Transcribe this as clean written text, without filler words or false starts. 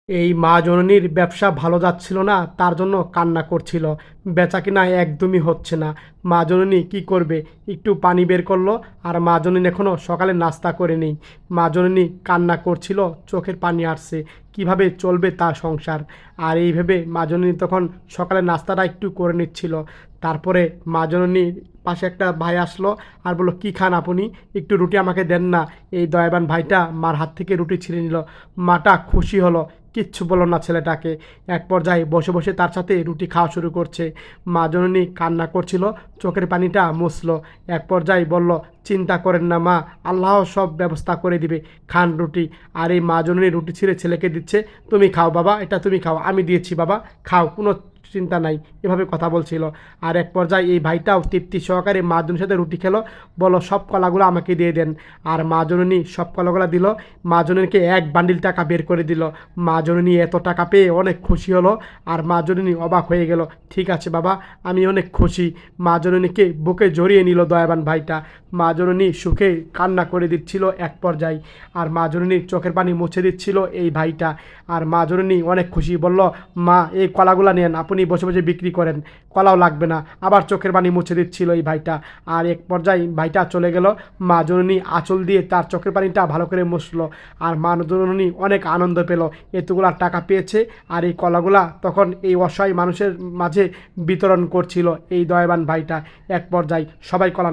এই মা জননীর ব্যবসা ভালো যাচ্ছিল না, তার জন্য কান্না করছিল। বেচাকেনা একদমই হচ্ছে না। মা জননী কী করবে? একটু পানি বের করলো, আর মা জননী এখনও সকালে নাস্তা করেনি। মা জননী কান্না করছিল, চোখের পানি আসছে। কিভাবে চলবে তার সংসার? আর এই ভেবে মা জননী তখন সকালে নাস্তাটা একটু করে নিচ্ছিল। তারপরে মা জননীর পাশে একটা ভাই আসলো আর বলল, "কী খান আপনি? একটু রুটি আমাকে দেন না।" এই দয়াবান ভাইটা মার হাত থেকে রুটি ছিঁড়ে নিল। মাটা খুশি হলো, কিচ্ছু বলল না ছেলেটাকে। এক পর্যায়ে বসে বসে তার সাথে রুটি খাওয়া শুরু করছে। মা জননী কান্না করছিল, চোখের পানিটা মুছল। এক পর্যায়ে বলল, "চিন্তা করেন না মা, আল্লাহ সব ব্যবস্থা করে দিবে, খান রুটি।" আর এই মা জননী রুটি ছিঁড়ে ছেলেকে দিচ্ছে, "তুমি খাও বাবা, এটা তুমি খাও, আমি দিয়েছি বাবা, খাও, কোনো চিন্তা নাই।" এভাবে কথা বলছিল। আর এক পর্যায়ে এই ভাইটাও তৃপ্তি সহকারে মা জননীর সাথে রুটি খেলো। বলল, "সব কলাগুলো আমাকে দিয়ে দেন।" আর মা জননী সব কলাগুলো দিল। মা জননীকে এক বান্ডিল টাকা বের করে দিল। মা জননী এত টাকা পেয়ে অনেক খুশি হলো। আর মা জননী অবাক হয়ে গেল। "ঠিক আছে বাবা, আমি অনেক খুশি।" মা জননীকে বুকে জড়িয়ে নিল দয়াবান ভাইটা। মা জননী সুখে কান্না করে দিচ্ছিল এক পর্যায়ে। আর মা জননীর চোখের পানি মুছে দিচ্ছিল এই ভাইটা। আর মা জননী অনেক খুশি, বলল, "মা, এই কলাগুলা নেন, আপনি বসে বসে বিক্রি করেন, কলাও লাগবে না।" আবার চোখের পানি মুছে দিচ্ছিল এই ভাইটা। আর এক পর্যায়ে ভাইটা চলে গেল। মা জননী আঁচল দিয়ে তার চোখের পানিটা ভালো করে মুছলো। আর মা জননী অনেক আনন্দ পেল, এতগুলা টাকা পেয়েছে। আর এই কলাগুলা তখন এই অসহায় মানুষের মাঝে বিতরণ করছিল এই দয়াবান ভাইটা। এক পর্যায়ে সবাই কলা